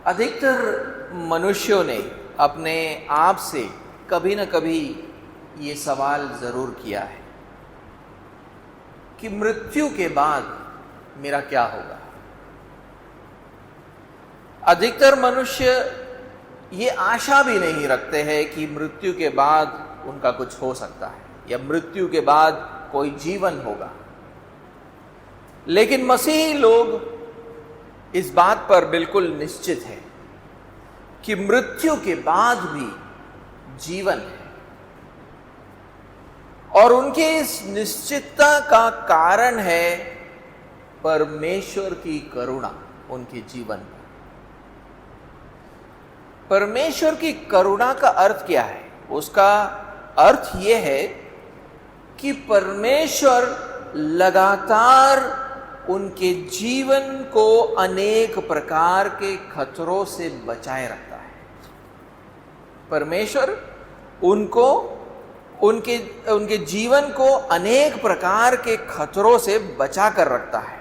अधिकतर मनुष्यों ने अपने आप से कभी न कभी ये सवाल ज़रूर किया है कि मृत्यु के बाद मेरा क्या होगा। अधिकतर मनुष्य ये आशा भी नहीं रखते हैं कि मृत्यु के बाद उनका कुछ हो सकता है या मृत्यु के बाद कोई जीवन होगा। लेकिन मसीही लोग इस बात पर बिल्कुल निश्चित है कि मृत्यु के बाद भी जीवन है, और उनके इस निश्चितता का कारण है परमेश्वर की करुणा उनके जीवन पर। परमेश्वर की करुणा का अर्थ क्या है? उसका अर्थ यह है कि परमेश्वर लगातार उनके जीवन को अनेक प्रकार के खतरों से बचाए रखता है। परमेश्वर उनको उनके जीवन को अनेक प्रकार के खतरों से बचा कर रखता है,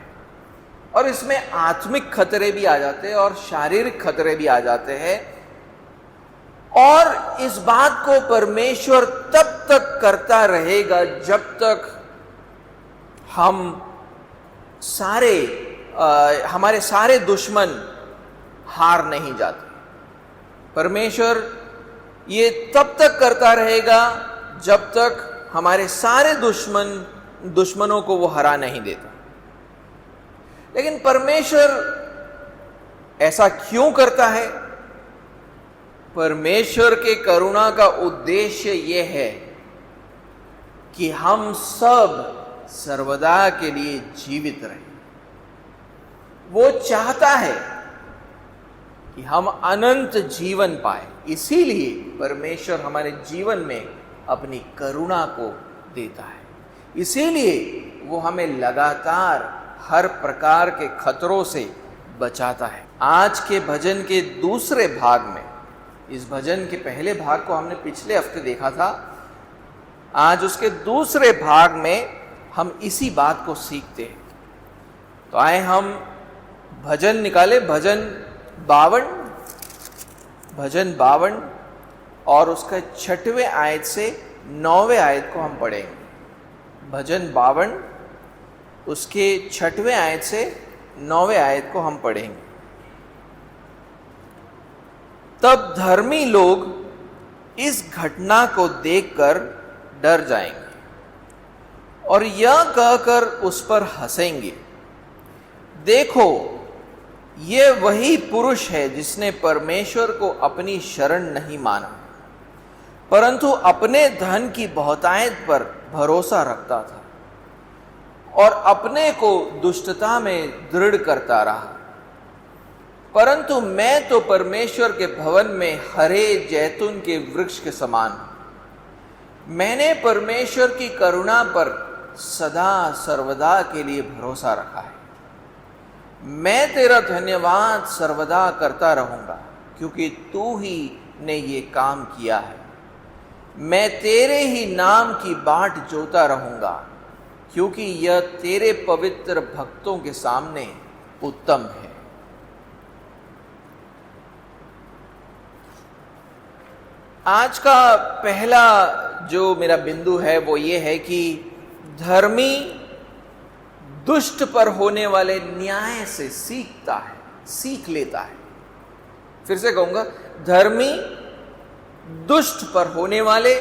और इसमें आत्मिक खतरे भी आ जाते हैं और शारीरिक खतरे भी आ जाते हैं। और इस बात को परमेश्वर तब तक करता रहेगा जब तक हमारे सारे दुश्मन हार नहीं जाते। परमेश्वर ये तब तक करता रहेगा जब तक हमारे सारे दुश्मनों को वो हरा नहीं देता। लेकिन परमेश्वर ऐसा क्यों करता है? परमेश्वर के करुणा का उद्देश्य यह है कि हम सब सर्वदा के लिए जीवित रहें। वो चाहता है कि हम अनंत जीवन पाए, इसीलिए परमेश्वर हमारे जीवन में अपनी करुणा को देता है। इसीलिए वो हमें लगातार हर प्रकार के खतरों से बचाता है। आज के भजन के दूसरे भाग में, इस भजन के पहले भाग को हमने पिछले हफ्ते देखा था, आज उसके दूसरे भाग में हम इसी बात को सीखते हैं। तो आए हम भजन निकाले, भजन 52 और उसका 6वें आयत से 9वें आयत को हम पढ़ेंगे। भजन 52 उसके 6वें आयत से 9वें आयत को हम पढ़ेंगे। तब धर्मी लोग इस घटना को देखकर डर जाएंगे और यह कहकर उस पर हंसेंगे, देखो ये वही पुरुष है जिसने परमेश्वर को अपनी शरण नहीं माना, परंतु अपने धन की बहुतायत पर भरोसा रखता था और अपने को दुष्टता में दृढ़ करता रहा। परंतु मैं तो परमेश्वर के भवन में हरे जैतून के वृक्ष के समान हूं। मैंने परमेश्वर की करुणा पर सदा सर्वदा के लिए भरोसा रखा है। मैं तेरा धन्यवाद सर्वदा करता रहूंगा, क्योंकि तू ही ने ये काम किया है। मैं तेरे ही नाम की बाट जोता रहूंगा, क्योंकि यह तेरे पवित्र भक्तों के सामने उत्तम है। आज का पहला जो मेरा बिंदु है वो ये है कि धर्मी दुष्ट पर होने वाले न्याय से सीख लेता है। फिर से कहूंगा, धर्मी दुष्ट पर होने वाले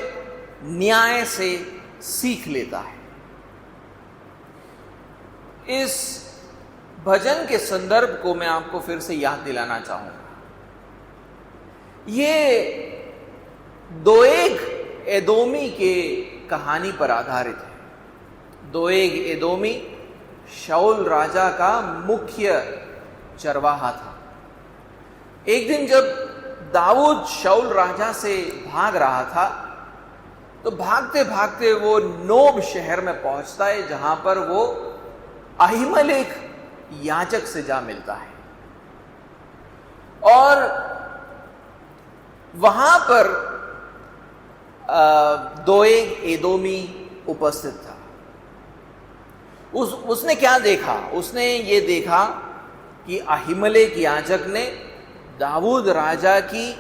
न्याय से सीख लेता है। इस भजन के संदर्भ को मैं आपको फिर से याद दिलाना चाहूंगा। ये दोएग एदोमी के कहानी पर आधारित है। दोएग एदोमी शाऊल राजा का मुख्य चरवाहा था। एक दिन जब दाऊद शाऊल राजा से भाग रहा था, तो भागते भागते वो नोब शहर में पहुंचता है, जहां पर वो अहीमलेक याजक से जा मिलता है। और वहां पर दोएग एदोमी उपस्थित था। उसने क्या देखा? उसने ये देखा कि अहीमलेक याजक ने दाऊद राजा की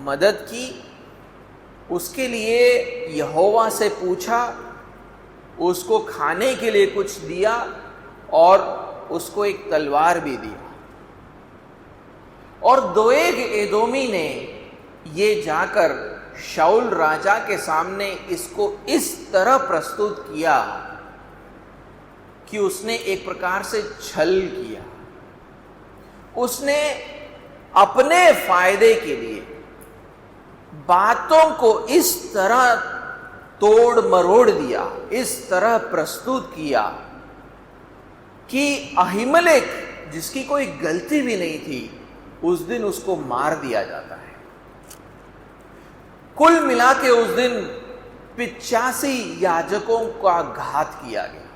मदद की, उसके लिए यहोवा से पूछा, उसको खाने के लिए कुछ दिया और उसको एक तलवार भी दिया। और दोएग एदोमी ने ये जाकर शाऊल राजा के सामने इसको इस तरह प्रस्तुत किया कि उसने एक प्रकार से छल किया। उसने अपने फायदे के लिए बातों को इस तरह तोड़ मरोड़ दिया, इस तरह प्रस्तुत किया कि अहीमेलेक, जिसकी कोई गलती भी नहीं थी, उस दिन उसको मार दिया जाता है। कुल मिला के उस दिन 85 याजकों का घात किया गया।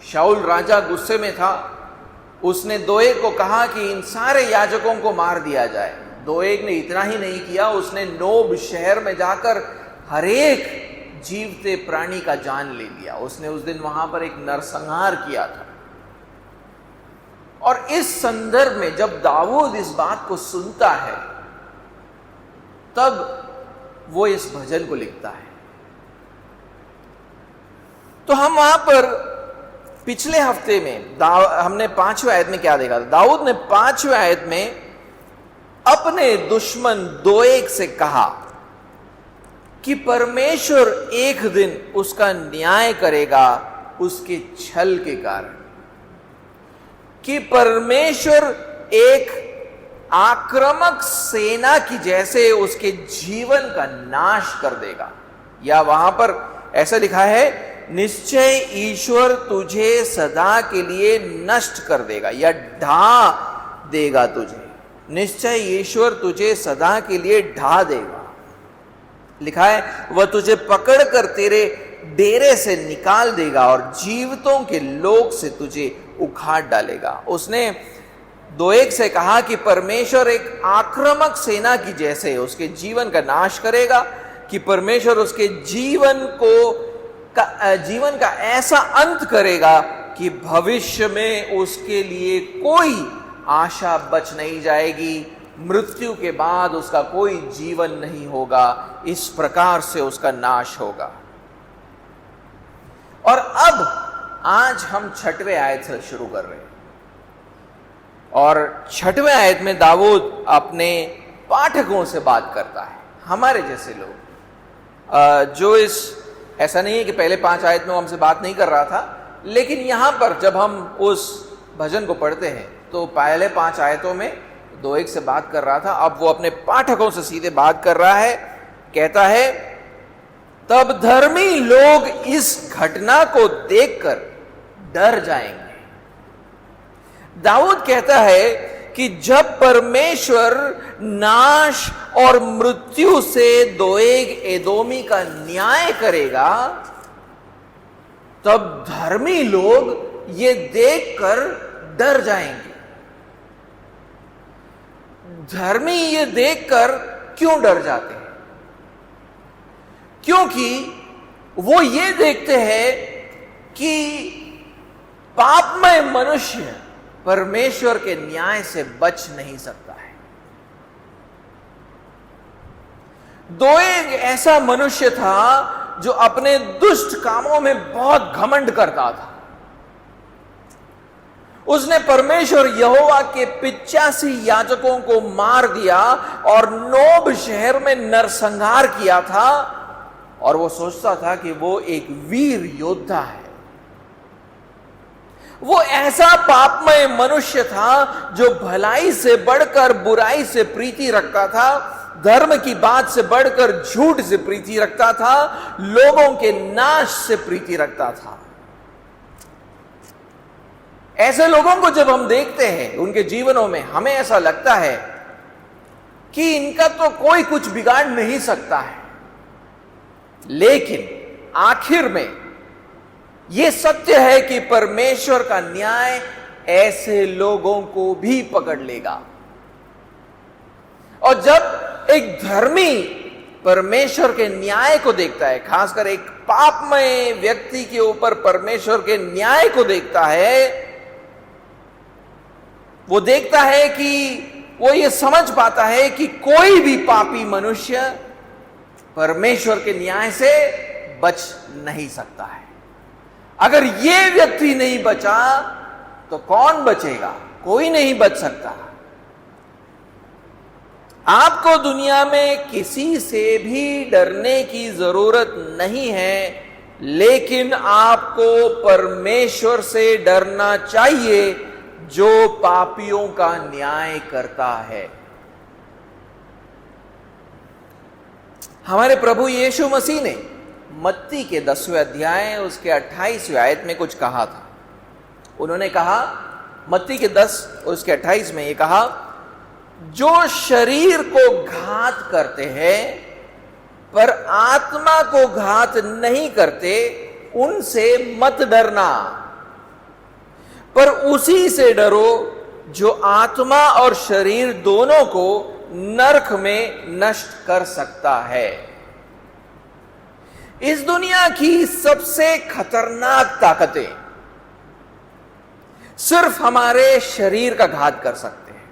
शाऊल राजा गुस्से में था, उसने दोएग को कहा कि इन सारे याजकों को मार दिया जाए। दोएग ने इतना ही नहीं किया, उसने नोब शहर में जाकर हरेक जीवते प्राणी का जान ले लिया। उसने उस दिन वहां पर एक नरसंहार किया था। और इस संदर्भ में जब दाऊद इस बात को सुनता है, तब वो इस भजन को लिखता है। तो हम वहां पर पिछले हफ्ते में हमने 5वें आयत में क्या देखा था? दाऊद ने 5वें आयत में अपने दुश्मन दोएग से कहा कि परमेश्वर एक दिन उसका न्याय करेगा उसके छल के कारण, कि परमेश्वर एक आक्रामक सेना की जैसे उसके जीवन का नाश कर देगा। या वहां पर ऐसा लिखा है, निश्चय ईश्वर तुझे सदा के लिए नष्ट कर देगा या ढा देगा तुझे। निश्चय ईश्वर तुझे सदा के लिए ढा देगा। लिखा है, वह तुझे पकड़कर तेरे डेरे से निकाल देगा और जीवितों के लोक से तुझे उखाड़ डालेगा। उसने दोएग से कहा कि परमेश्वर एक आक्रामक सेना की जैसे उसके जीवन का नाश करेगा, कि परमेश्वर उसके जीवन का ऐसा अंत करेगा कि भविष्य में उसके लिए कोई आशा बच नहीं जाएगी, मृत्यु के बाद उसका कोई जीवन नहीं होगा, इस प्रकार से उसका नाश होगा। और अब आज हम 6वें आयत से शुरू कर रहे हैं। और 6वें आयत में दाऊद अपने पाठकों से बात करता है, हमारे जैसे लोग, जो ऐसा नहीं है कि पहले 5 आयत में वो हमसे बात नहीं कर रहा था, लेकिन यहां पर जब हम उस भजन को पढ़ते हैं तो पहले 5 आयतों में दोएग से बात कर रहा था, अब वो अपने पाठकों से सीधे बात कर रहा है। कहता है, तब धर्मी लोग इस घटना को देखकर डर जाएंगे। दाऊद कहता है कि जब परमेश्वर नाश और मृत्यु से दोएग एदोमी का न्याय करेगा, तब धर्मी लोग ये देखकर डर जाएंगे। धर्मी ये देखकर क्यों डर जाते हैं? क्योंकि वो ये देखते हैं कि पापमय मनुष्य परमेश्वर के न्याय से बच नहीं सकता है। दोएग ऐसा मनुष्य था जो अपने दुष्ट कामों में बहुत घमंड करता था। उसने परमेश्वर यहोवा के 85 याजकों को मार दिया और नोब शहर में नरसंहार किया था, और वो सोचता था कि वो एक वीर योद्धा है। वो ऐसा पापमय मनुष्य था जो भलाई से बढ़कर बुराई से प्रीति रखता था, धर्म की बात से बढ़कर झूठ से प्रीति रखता था, लोगों के नाश से प्रीति रखता था। ऐसे लोगों को जब हम देखते हैं उनके जीवनों में, हमें ऐसा लगता है कि इनका तो कोई कुछ बिगाड़ नहीं सकता है। लेकिन आखिर में यह सत्य है कि परमेश्वर का न्याय ऐसे लोगों को भी पकड़ लेगा। और जब एक धर्मी परमेश्वर के न्याय को देखता है, खासकर एक पापमय व्यक्ति के ऊपर परमेश्वर के न्याय को देखता है, वो देखता है कि वो ये समझ पाता है कि कोई भी पापी मनुष्य परमेश्वर के न्याय से बच नहीं सकता है। अगर ये व्यक्ति नहीं बचा तो कौन बचेगा? कोई नहीं बच सकता। आपको दुनिया में किसी से भी डरने की जरूरत नहीं है, लेकिन आपको परमेश्वर से डरना चाहिए जो पापियों का न्याय करता है। हमारे प्रभु यीशु मसीह ने मत्ती के 10वें अध्याय उसके 28वें आयत में कुछ कहा था। उन्होंने कहा, मत्ती के 10 उसके 28 में ये कहा, जो शरीर को घात करते हैं पर आत्मा को घात नहीं करते, उनसे मत डरना, पर उसी से डरो जो आत्मा और शरीर दोनों को नरक में नष्ट कर सकता है। इस दुनिया की सबसे खतरनाक ताकतें सिर्फ हमारे शरीर का घात कर सकते हैं,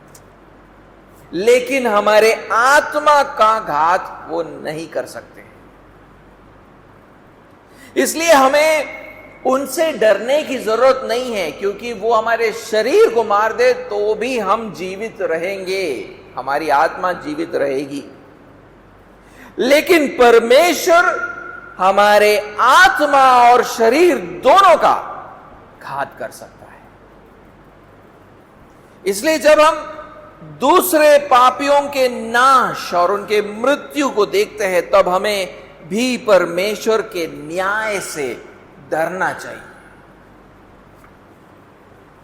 लेकिन हमारे आत्मा का घात वो नहीं कर सकते। इसलिए हमें उनसे डरने की जरूरत नहीं है, क्योंकि वो हमारे शरीर को मार दे तो भी हम जीवित रहेंगे, हमारी आत्मा जीवित रहेगी। लेकिन परमेश्वर हमारे आत्मा और शरीर दोनों का घात कर सकता है। इसलिए जब हम दूसरे पापियों के नाश और उनके मृत्यु को देखते हैं, तब हमें भी परमेश्वर के न्याय से डरना चाहिए,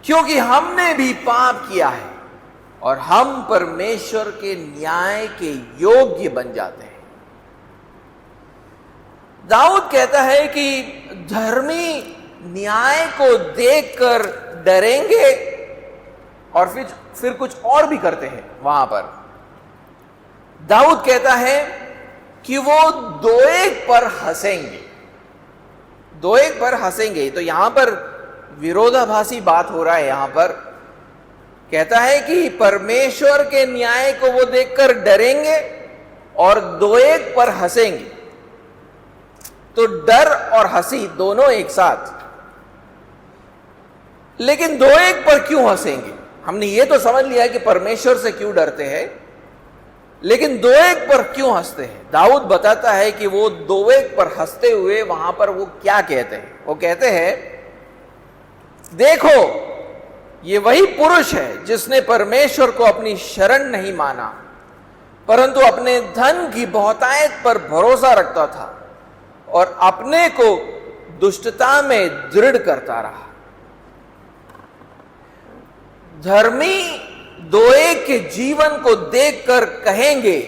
क्योंकि हमने भी पाप किया है और हम परमेश्वर के न्याय के योग्य बन जाते हैं। दाऊद कहता है कि धर्मी न्याय को देखकर डरेंगे और फिर कुछ और भी करते हैं। वहां पर दाऊद कहता है कि वो दो एक पर हंसेंगे, दो एक पर हंसेंगे। तो यहां पर विरोधाभासी बात हो रहा है। यहां पर कहता है कि परमेश्वर के न्याय को वो देखकर डरेंगे और दो एक पर हंसेंगे। तो डर और हंसी दोनों एक साथ। लेकिन दो एक पर क्यों हंसेंगे? हमने ये तो समझ लिया कि परमेश्वर से क्यों डरते हैं, लेकिन दो एक पर क्यों हंसते हैं? दाऊद बताता है कि वो दो एक पर हंसते हुए वहां पर वो क्या कहते हैं। वो कहते हैं, देखो ये वही पुरुष है जिसने परमेश्वर को अपनी शरण नहीं माना, परंतु अपने धन की बहुतायत पर भरोसा रखता था और अपने को दुष्टता में दृढ़ करता रहा। धर्मी दो एक के जीवन को देखकर कहेंगे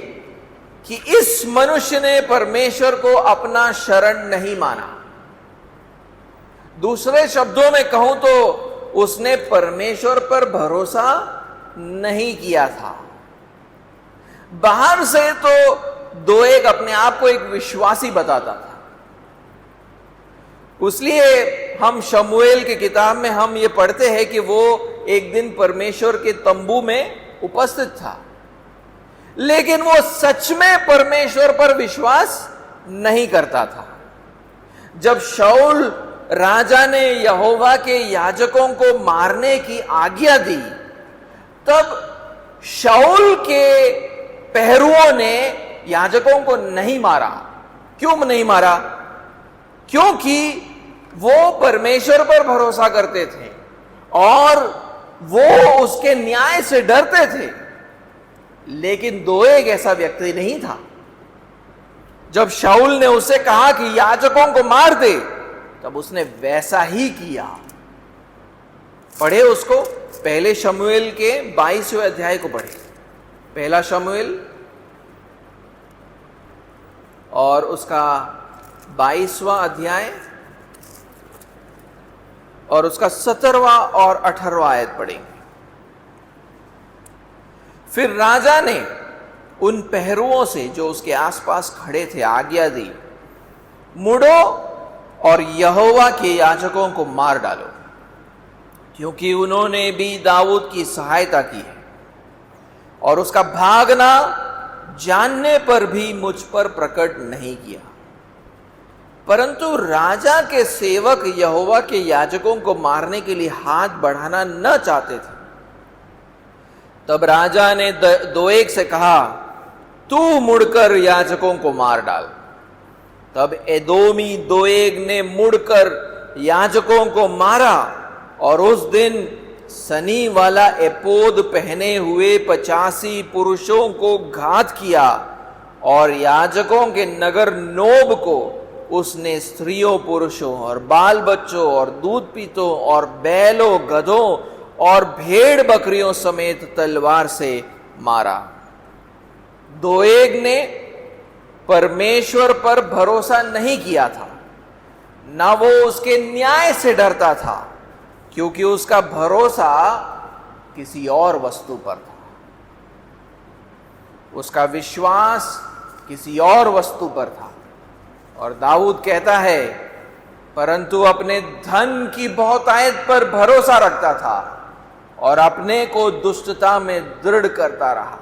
कि इस मनुष्य ने परमेश्वर को अपना शरण नहीं माना। दूसरे शब्दों में कहूं तो उसने परमेश्वर पर भरोसा नहीं किया था। बाहर से तो दो एक अपने आप को एक विश्वासी बताता था। इसलिए हम शमूएल की किताब में हम ये पढ़ते हैं कि वो एक दिन परमेश्वर के तंबू में उपस्थित था, लेकिन वो सच में परमेश्वर पर विश्वास नहीं करता था। जब शाऊल राजा ने यहोवा के याजकों को मारने की आज्ञा दी, तब शाऊल के पहरुओं ने याजकों को नहीं मारा। क्यों नहीं मारा? क्योंकि वो परमेश्वर पर भरोसा करते थे और वो उसके न्याय से डरते थे। लेकिन दो एक ऐसा व्यक्ति नहीं था। जब शाऊल ने उसे कहा कि याजकों को मार दे, तब उसने वैसा ही किया। पढ़े उसको, पहले शमूएल के 22वें अध्याय को पढ़े। पहला शमूएल और उसका 22वां अध्याय और उसका 17वां और 18वां आयत पढ़ेंगे। फिर राजा ने उन पहरुओं से जो उसके आसपास खड़े थे आज्ञा दी, मुड़ो और यहोवा के याजकों को मार डालो, क्योंकि उन्होंने भी दाऊद की सहायता की है और उसका भागना जानने पर भी मुझ पर प्रकट नहीं किया। परंतु राजा के सेवक यहोवा के याजकों को मारने के लिए हाथ बढ़ाना न चाहते थे। तब राजा ने दोएग से कहा, तू मुड़कर याजकों को मार डाल। तब एदोमी दोएग ने मुड़कर याजकों को मारा और उस दिन सनी वाला एपोद पहने हुए 85 पुरुषों को घात किया और याजकों के नगर नोब को उसने स्त्रियों, पुरुषों और बाल बच्चों और दूध पीतों और बैलों, गधों और भेड़ बकरियों समेत तलवार से मारा। दोएग ने परमेश्वर पर भरोसा नहीं किया था, ना वो उसके न्याय से डरता था, क्योंकि उसका भरोसा किसी और वस्तु पर था। उसका विश्वास किसी और वस्तु पर था। और दाऊद कहता है, परंतु अपने धन की बहुतायत पर भरोसा रखता था और अपने को दुष्टता में दृढ़ करता रहा।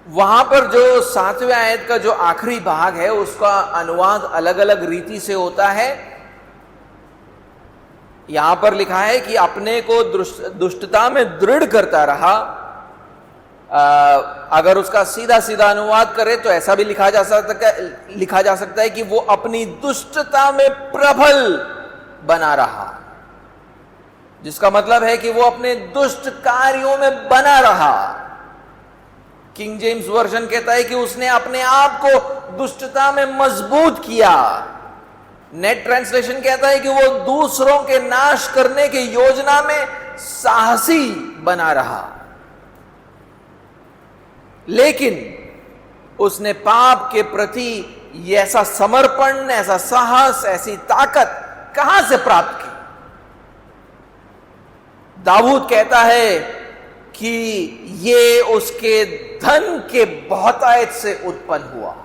वहां पर जो 7वें आयत का जो आखिरी भाग है, उसका अनुवाद अलग अलग रीति से होता है। यहां पर लिखा है कि अपने को दुष्टता में दृढ़ करता रहा। अगर उसका सीधा सीधा अनुवाद करें तो ऐसा भी लिखा जा सकता है कि वो अपनी दुष्टता में प्रबल बना रहा, जिसका मतलब है कि वो अपने दुष्ट कार्यों में बना रहा। किंग जेम्स वर्जन कहता है कि उसने अपने आप को दुष्टता में मजबूत किया। नेट ट्रांसलेशन कहता है कि वो दूसरों के नाश करने की योजना में साहसी बना रहा, लेकिन उसने पाप के प्रति ऐसा समर्पण, ऐसा साहस, ऐसी ताकत कहां से प्राप्त की? दाऊद कहता है कि ये उसके धन के बहुतायत से उत्पन्न हुआ।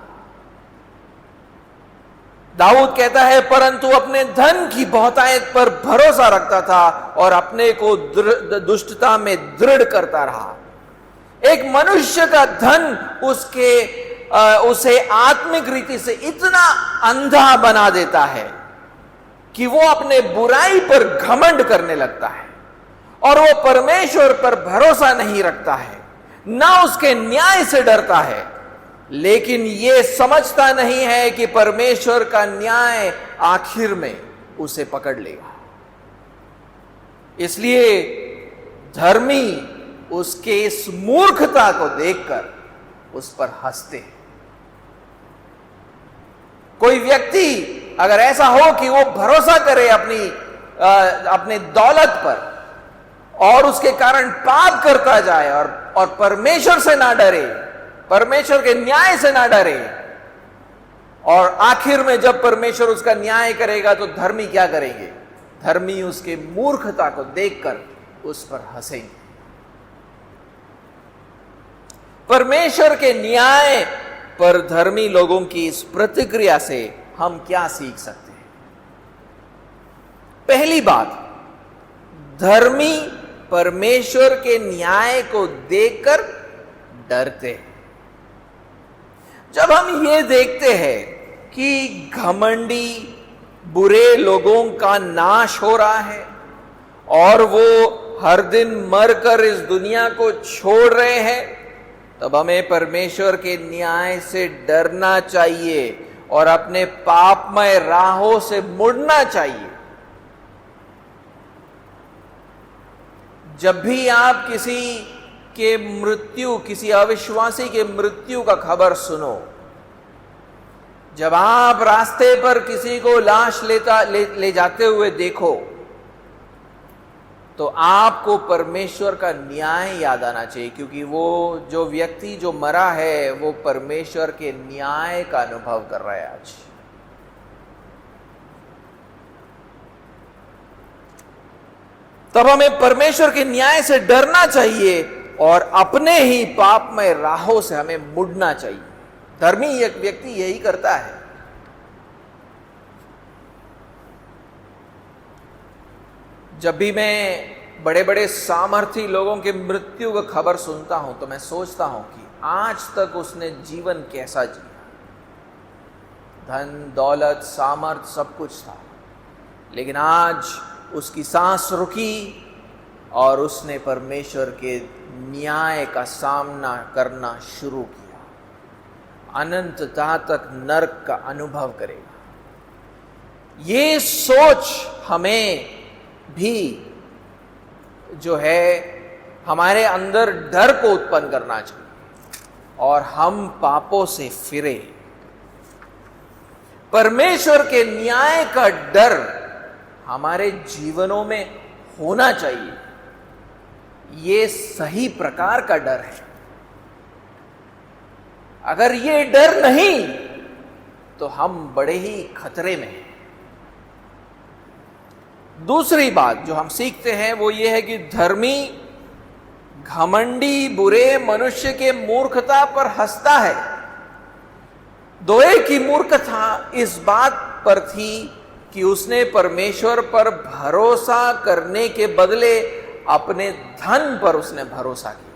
दाऊद कहता है, परंतु अपने धन की बहुतायत पर भरोसा रखता था और अपने को दुष्टता में दृढ़ करता रहा। एक मनुष्य का धन उसे आत्मिक रीति से इतना अंधा बना देता है कि वो अपने बुराई पर घमंड करने लगता है और वो परमेश्वर पर भरोसा नहीं रखता है, ना उसके न्याय से डरता है, लेकिन ये समझता नहीं है कि परमेश्वर का न्याय आखिर में उसे पकड़ लेगा। इसलिए धर्मी उसके इस मूर्खता को देखकर उस पर हंसते हैं। कोई व्यक्ति अगर ऐसा हो कि वो भरोसा करे अपनी दौलत पर और उसके कारण पाप करता जाए और परमेश्वर से ना डरे, परमेश्वर के न्याय से ना डरे, और आखिर में जब परमेश्वर उसका न्याय करेगा तो धर्मी क्या करेंगे? धर्मी उसके मूर्खता को देखकर उस पर हंसेंगे। परमेश्वर के न्याय पर धर्मी लोगों की इस प्रतिक्रिया से हम क्या सीख सकते हैं? पहली बात, धर्मी परमेश्वर के न्याय को देखकर डरते हैं। जब हम ये देखते हैं कि घमंडी बुरे लोगों का नाश हो रहा है और वो हर दिन मरकर इस दुनिया को छोड़ रहे हैं, तब हमें परमेश्वर के न्याय से डरना चाहिए और अपने पापमय राहों से मुड़ना चाहिए। जब भी आप किसी अविश्वासी के मृत्यु का खबर सुनो, जब आप रास्ते पर किसी को लाश ले जाते हुए देखो, तो आपको परमेश्वर का न्याय याद आना चाहिए, क्योंकि वो जो व्यक्ति जो मरा है वो परमेश्वर के न्याय का अनुभव कर रहा है आज। तब हमें परमेश्वर के न्याय से डरना चाहिए और अपने ही पापमय राहों से हमें मुड़ना चाहिए। धर्मी एक व्यक्ति यही करता है। जब भी मैं बड़े बड़े सामर्थी लोगों की मृत्यु की खबर सुनता हूं तो मैं सोचता हूं कि आज तक उसने जीवन कैसा जिया। धन दौलत सामर्थ सब कुछ था, लेकिन आज उसकी सांस रुकी और उसने परमेश्वर के न्याय का सामना करना शुरू किया। अनंतता तक नरक का अनुभव करेगा। ये सोच हमें भी जो है हमारे अंदर डर को उत्पन्न करना चाहिए और हम पापों से फिरे। परमेश्वर के न्याय का डर हमारे जीवनों में होना चाहिए। ये सही प्रकार का डर है। अगर ये डर नहीं तो हम बड़े ही खतरे में हैं। दूसरी बात जो हम सीखते हैं वो ये है कि धर्मी घमंडी बुरे मनुष्य के मूर्खता पर हंसता है। दोए की मूर्खता इस बात पर थी कि उसने परमेश्वर पर भरोसा करने के बदले अपने धन पर उसने भरोसा किया।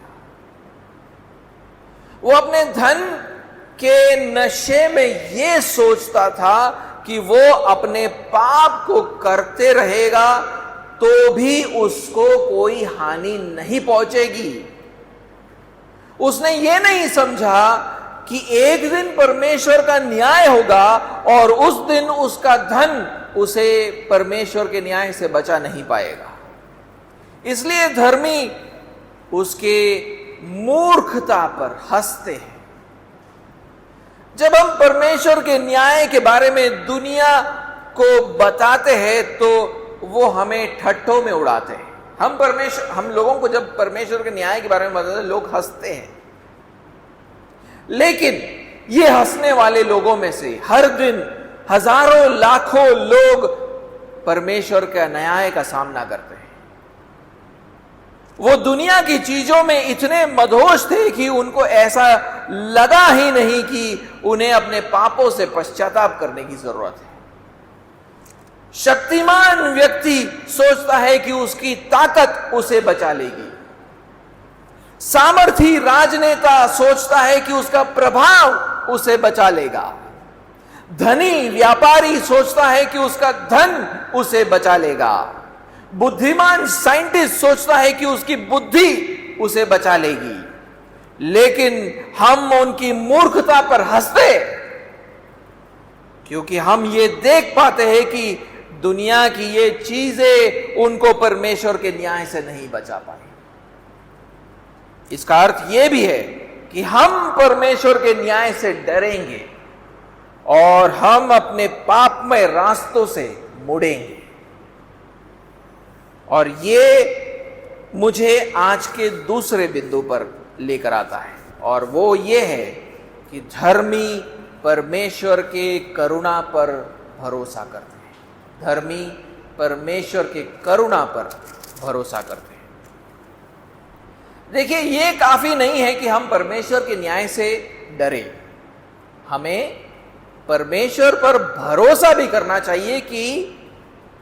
वो अपने धन के नशे में ये सोचता था कि वो अपने पाप को करते रहेगा तो भी उसको कोई हानि नहीं पहुंचेगी। उसने ये नहीं समझा कि एक दिन परमेश्वर का न्याय होगा और उस दिन उसका धन उसे परमेश्वर के न्याय से बचा नहीं पाएगा। इसलिए धर्मी उसके मूर्खता पर हंसते हैं। जब हम परमेश्वर के न्याय के बारे में दुनिया को बताते हैं तो वो हमें ठट्ठों में उड़ाते हैं। हम लोगों को जब परमेश्वर के न्याय के बारे में बताते हैं लोग हंसते हैं। लेकिन ये हंसने वाले लोगों में से हर दिन हजारों लाखों लोग परमेश्वर के न्याय का सामना करते हैं। वो दुनिया की चीजों में इतने मदहोश थे कि उनको ऐसा लगा ही नहीं कि उन्हें अपने पापों से पश्चाताप करने की जरूरत है। शक्तिमान व्यक्ति सोचता है कि उसकी ताकत उसे बचा लेगी। सामर्थी राजनेता सोचता है कि उसका प्रभाव उसे बचा लेगा। धनी व्यापारी सोचता है कि उसका धन उसे बचा लेगा। बुद्धिमान साइंटिस्ट सोचता है कि उसकी बुद्धि उसे बचा लेगी। लेकिन हम उनकी मूर्खता पर हंसते क्योंकि हम ये देख पाते हैं कि दुनिया की ये चीजें उनको परमेश्वर के न्याय से नहीं बचा पाई। इसका अर्थ यह भी है कि हम परमेश्वर के न्याय से डरेंगे और हम अपने पापमय रास्तों से मुड़ेंगे। और ये मुझे आज के दूसरे बिंदु पर लेकर आता है और वो ये है कि धर्मी परमेश्वर के करुणा पर भरोसा करते हैं। धर्मी परमेश्वर के करुणा पर भरोसा करते हैं। देखिए, ये काफी नहीं है कि हम परमेश्वर के न्याय से डरे। हमें परमेश्वर पर भरोसा भी करना चाहिए कि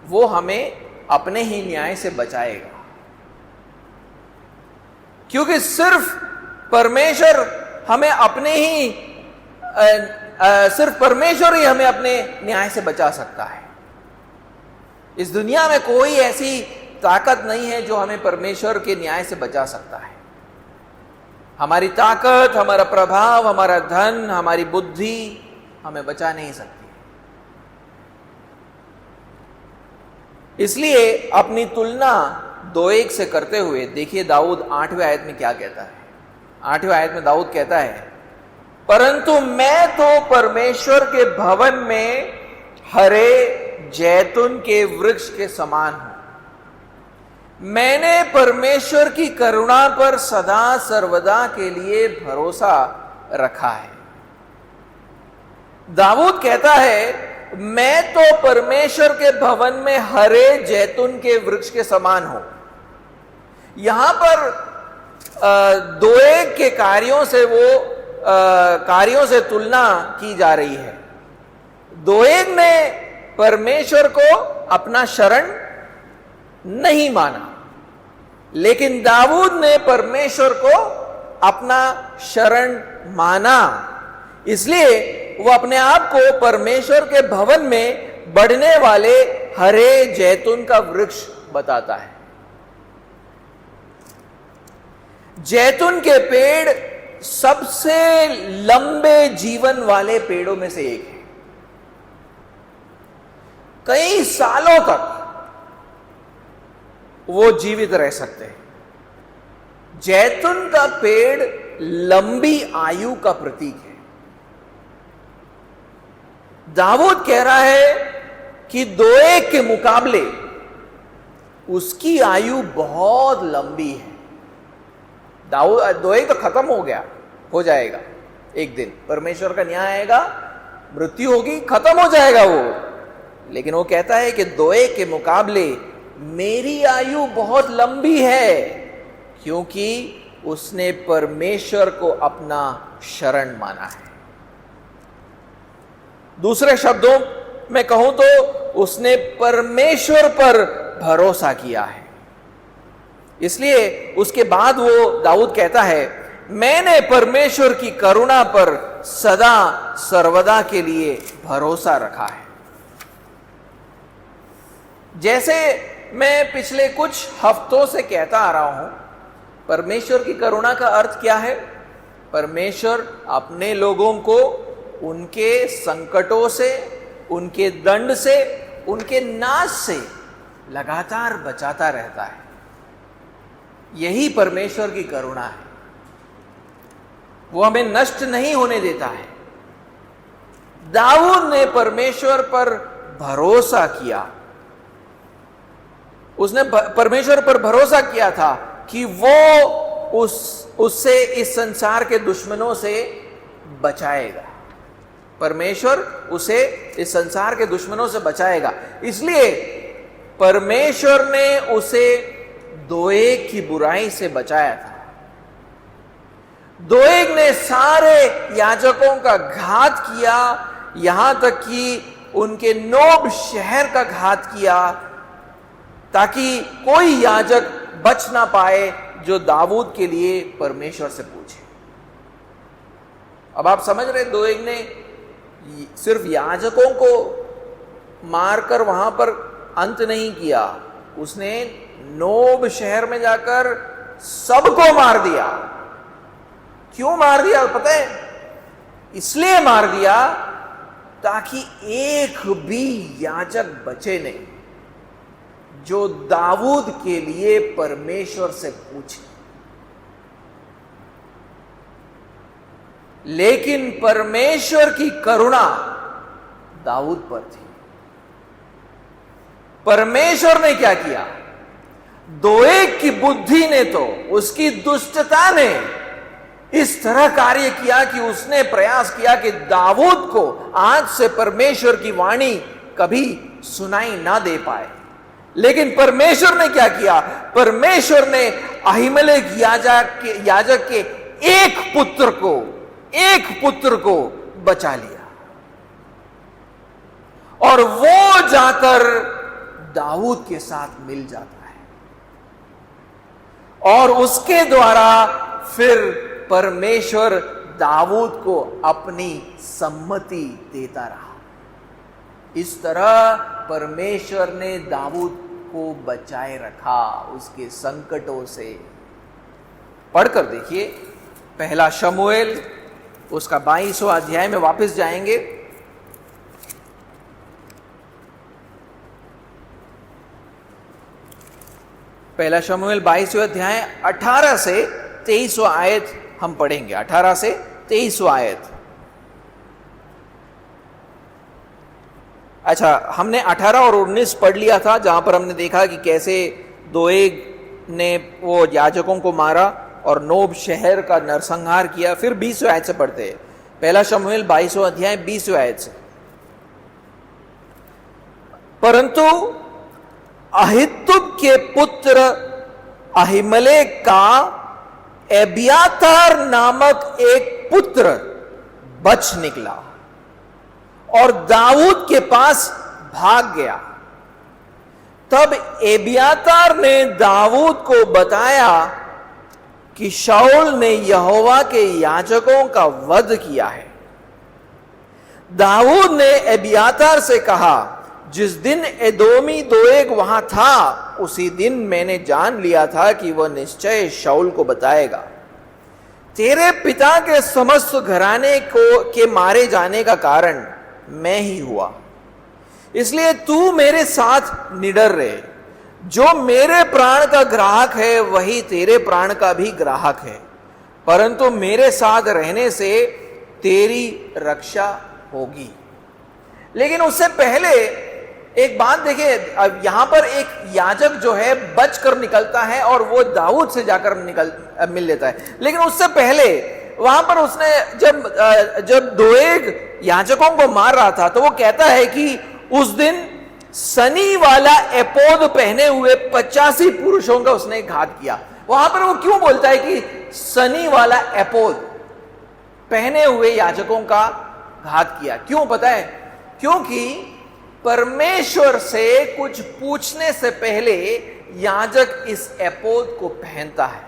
वो हमें अपने ही न्याय से बचाएगा। क्योंकि सिर्फ परमेश्वर हमें अपने ही सिर्फ परमेश्वर ही हमें अपने न्याय से बचा सकता है। इस दुनिया में कोई ऐसी ताकत नहीं है जो हमें परमेश्वर के न्याय से बचा सकता है। हमारी ताकत, हमारा प्रभाव, हमारा धन, हमारी बुद्धि हमें बचा नहीं सकती। इसलिए अपनी तुलना 2:1 से करते हुए देखिए दाऊद 8वें आयत में क्या कहता है। 8वें आयत में दाऊद कहता है, परंतु मैं तो परमेश्वर के भवन में हरे जैतून के वृक्ष के समान हूं। मैंने परमेश्वर की करुणा पर सदा सर्वदा के लिए भरोसा रखा है। दाऊद कहता है, मैं तो परमेश्वर के भवन में हरे जैतून के वृक्ष के समान हूं। यहां पर 2:1 के कार्यों से तुलना की जा रही है। 2:1 ने परमेश्वर को अपना शरण नहीं माना, लेकिन दाऊद ने परमेश्वर को अपना शरण माना, इसलिए वो अपने आप को परमेश्वर के भवन में बढ़ने वाले हरे जैतून का वृक्ष बताता है। जैतून के पेड़ सबसे लंबे जीवन वाले पेड़ों में से एक है। कई सालों तक वो जीवित रह सकते हैं। जैतून का पेड़ लंबी आयु का प्रतीक है। दाऊद कह रहा है कि दोएग के मुकाबले उसकी आयु बहुत लंबी है। दोएग तो खत्म हो जाएगा एक दिन, परमेश्वर का न्याय आएगा, मृत्यु होगी, खत्म हो जाएगा वो। लेकिन वो कहता है कि दोएग के मुकाबले मेरी आयु बहुत लंबी है, क्योंकि उसने परमेश्वर को अपना शरण माना है। दूसरे शब्दों में कहूं तो उसने परमेश्वर पर भरोसा किया है। इसलिए उसके बाद वो दाऊद कहता है, मैंने परमेश्वर की करुणा पर सदा सर्वदा के लिए भरोसा रखा है। जैसे मैं पिछले कुछ हफ्तों से कहता आ रहा हूं, परमेश्वर की करुणा का अर्थ क्या है? परमेश्वर अपने लोगों को उनके संकटों से, उनके दंड से, उनके नाश से लगातार बचाता रहता है। यही परमेश्वर की करुणा है। वो हमें नष्ट नहीं होने देता है। दाऊद ने परमेश्वर पर भरोसा किया। उसने परमेश्वर पर भरोसा किया था कि वो उससे, इस संसार के दुश्मनों से बचाएगा। परमेश्वर उसे इस संसार के दुश्मनों से बचाएगा। इसलिए परमेश्वर ने उसे दोएग की बुराई से बचाया था। दोएग ने सारे याजकों का घात किया, यहां तक कि उनके नोब शहर का घात किया, ताकि कोई याजक बच ना पाए जो दाऊद के लिए परमेश्वर से पूछे। अब आप समझ रहे, दोएग ने सिर्फ याजकों को मारकर वहां पर अंत नहीं किया, उसने नोब शहर में जाकर सबको मार दिया। क्यों मार दिया पता है? इसलिए मार दिया ताकि एक भी याजक बचे नहीं जो दाऊद के लिए परमेश्वर से पूछे। लेकिन परमेश्वर की करुणा दाऊद पर थी। परमेश्वर ने क्या किया? दोएग की बुद्धि ने, तो उसकी दुष्टता ने इस तरह कार्य किया कि उसने प्रयास किया कि दाऊद को आज से परमेश्वर की वाणी कभी सुनाई ना दे पाए। लेकिन परमेश्वर ने क्या किया? परमेश्वर ने अहीमेलेक याजक के एक पुत्र को बचा लिया, और वो जाकर दाऊद के साथ मिल जाता है, और उसके द्वारा फिर परमेश्वर दाऊद को अपनी सम्मति देता रहा। इस तरह परमेश्वर ने दाऊद को बचाए रखा उसके संकटों से। पढ़कर देखिए, पहला शमूएल उसका 22वां अध्याय में वापस जाएंगे। पहला शमूएल 22वां अध्याय 18 से 23वां आयत हम पढ़ेंगे। 18 से 23वां आयत। अच्छा, हमने 18 और 19 पढ़ लिया था, जहां पर हमने देखा कि कैसे दोएग ने वो याजकों को मारा और नोब शहर का नरसंहार किया। फिर 20वें आयत से पढ़ते हैं। पहला शमूएल 22वां अध्याय 20वें आयत से। परंतु अहितुब के पुत्र अहीमेलेक का एब्यातार नामक एक पुत्र बच निकला और दाऊद के पास भाग गया। तब एबियातार ने दाऊद को बताया कि शाऊल ने यहोवा के याजकों का वध किया है। दाऊद ने एबियातार से कहा, जिस दिन एदोमी दोएग वहां था, उसी दिन मैंने जान लिया था कि वह निश्चय शाऊल को बताएगा। तेरे पिता के समस्त घराने के मारे जाने का कारण मैं ही हुआ, इसलिए तू मेरे साथ निडर रहे। जो मेरे प्राण का ग्राहक है वही तेरे प्राण का भी ग्राहक है, परंतु मेरे साथ रहने से तेरी रक्षा होगी। लेकिन उससे पहले एक बात देखिए, अब यहां पर एक याजक जो है बचकर निकलता है और वो दाऊद से जाकर मिल लेता है। लेकिन उससे पहले वहां पर उसने जब दोएग याजकों को मार रहा था, तो वो कहता है कि उस दिन सनी वाला एपोद पहने हुए 85 पुरुषों का उसने घात किया। वहां पर वो क्यों बोलता है कि सनी वाला एपोद पहने हुए याजकों का घात किया? क्यों पता है? क्योंकि परमेश्वर से कुछ पूछने से पहले याजक इस एपोद को पहनता है,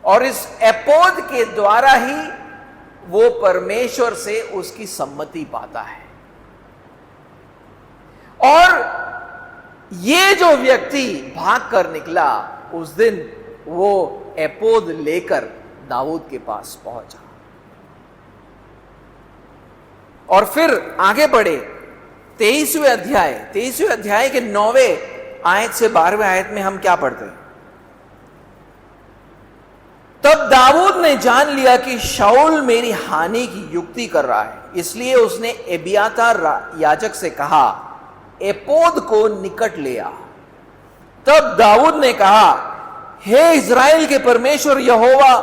और इस एपोद के द्वारा ही वो परमेश्वर से उसकी सम्मति पाता है। और ये जो व्यक्ति भाग कर निकला, उस दिन वो एपोद लेकर दाऊद के पास पहुंचा। और फिर आगे बढ़े 23वें अध्याय के 9वें आयत से 12वें आयत में हम क्या पढ़ते हैं? तब दाऊद ने जान लिया कि शाऊल मेरी हानि की युक्ति कर रहा है, इसलिए उसने एबियातार याजक से कहा, एपोद को निकट ले आ। तब दाऊद ने कहा, हे इज़राइल के परमेश्वर यहोवा,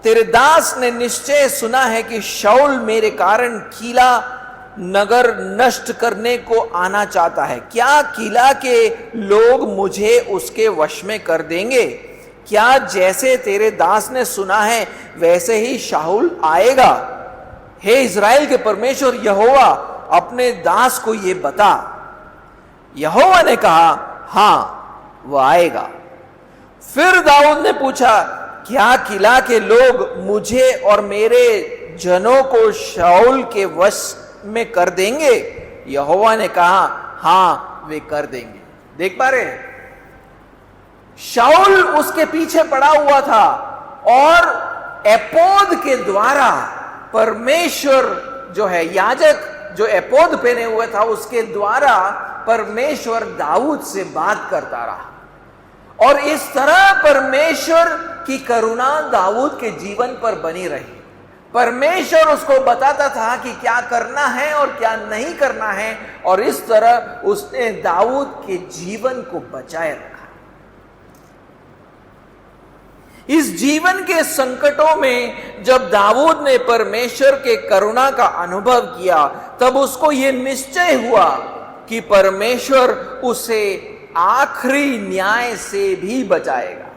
तेरे दास ने निश्चय सुना है कि शाऊल मेरे कारण कीला नगर नष्ट करने को आना चाहता है। क्या कीला के लोग मुझे उसके वश में कर देंगे? क्या जैसे तेरे दास ने सुना है वैसे ही शाऊल आएगा? हे इज़राइल के परमेश्वर यहोवा, अपने दास को यह बता। यहोवा ने कहा, हां, वह आएगा। फिर दाऊद ने पूछा, क्या किला के लोग मुझे और मेरे जनों को शाऊल के वश में कर देंगे? यहोवा ने कहा, हां, वे कर देंगे। देख पा रहे हैं, शाऊल उसके पीछे पड़ा हुआ था और एपोद के द्वारा परमेश्वर जो है, याजक जो एपोद पहने हुए था, उसके द्वारा परमेश्वर दाऊद से बात करता रहा। और इस तरह परमेश्वर की करुणा दाऊद के जीवन पर बनी रही। परमेश्वर उसको बताता था कि क्या करना है और क्या नहीं करना है, और इस तरह उसने दाऊद के जीवन को बचाए रखा। इस जीवन के संकटों में जब दाऊद ने परमेश्वर के करुणा का अनुभव किया, तब उसको यह निश्चय हुआ कि परमेश्वर उसे आखिरी न्याय से भी बचाएगा।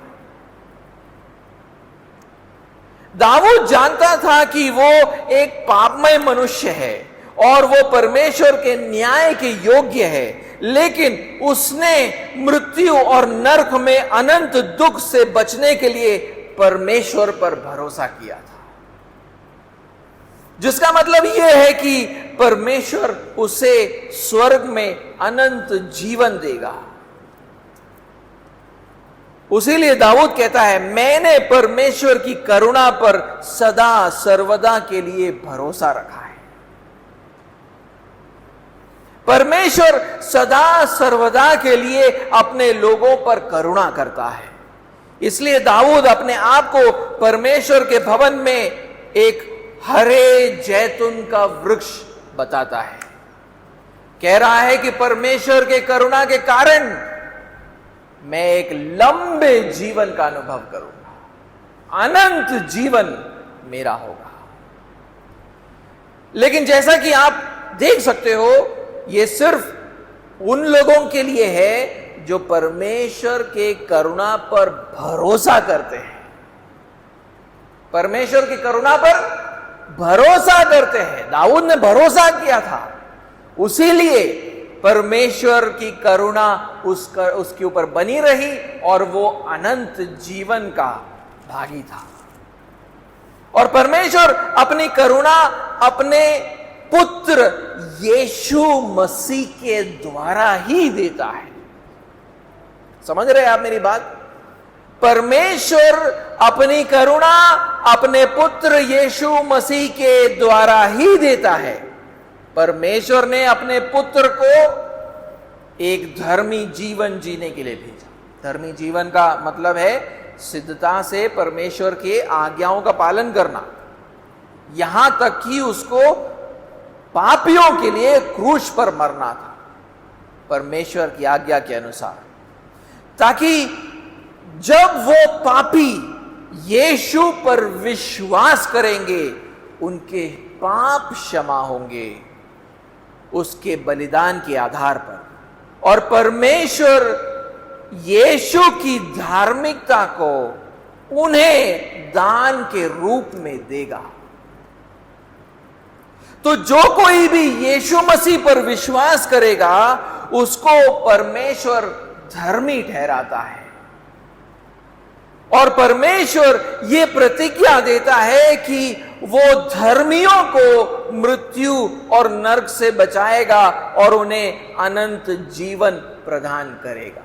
दाऊद जानता था कि वो एक पापमय मनुष्य है और वो परमेश्वर के न्याय के योग्य है, लेकिन उसने मृत्यु और नरक में अनंत दुख से बचने के लिए परमेश्वर पर भरोसा किया था। जिसका मतलब यह है कि परमेश्वर उसे स्वर्ग में अनंत जीवन देगा। उसीलिए दाऊद कहता है, मैंने परमेश्वर की करुणा पर सदा सर्वदा के लिए भरोसा रखा है। परमेश्वर सदा सर्वदा के लिए अपने लोगों पर करुणा करता है। इसलिए दाऊद अपने आप को परमेश्वर के भवन में एक हरे जैतून का वृक्ष बताता है। कह रहा है कि परमेश्वर के करुणा के कारण मैं एक लंबे जीवन का अनुभव करूंगा, अनंत जीवन मेरा होगा। लेकिन जैसा कि आप देख सकते हो, यह सिर्फ उन लोगों के लिए है जो परमेश्वर के करुणा पर भरोसा करते हैं। परमेश्वर की करुणा पर भरोसा करते हैं। दाऊद ने भरोसा किया था, उसीलिए परमेश्वर की करुणा उसके ऊपर बनी रही और वो अनंत जीवन का भागी था। और परमेश्वर अपनी करुणा अपने पुत्र यीशु मसीह के द्वारा ही देता है। समझ रहे हैं आप मेरी बात? परमेश्वर अपनी करुणा अपने पुत्र यीशु मसीह के द्वारा ही देता है। परमेश्वर ने अपने पुत्र को एक धर्मी जीवन जीने के लिए भेजा। धर्मी जीवन का मतलब है सिद्धता से परमेश्वर के आज्ञाओं का पालन करना, यहां तक कि उसको पापियों के लिए क्रूस पर मरना था परमेश्वर की आज्ञा के अनुसार, ताकि जब वो पापी यीशु पर विश्वास करेंगे उनके पाप क्षमा होंगे उसके बलिदान के आधार पर, और परमेश्वर यीशु की धार्मिकता को उन्हें दान के रूप में देगा। तो जो कोई भी यीशु मसीह पर विश्वास करेगा उसको परमेश्वर धर्मी ठहराता है। और परमेश्वर ये प्रतिज्ञा देता है कि वो धर्मियों को मृत्यु और नरक से बचाएगा और उन्हें अनंत जीवन प्रदान करेगा।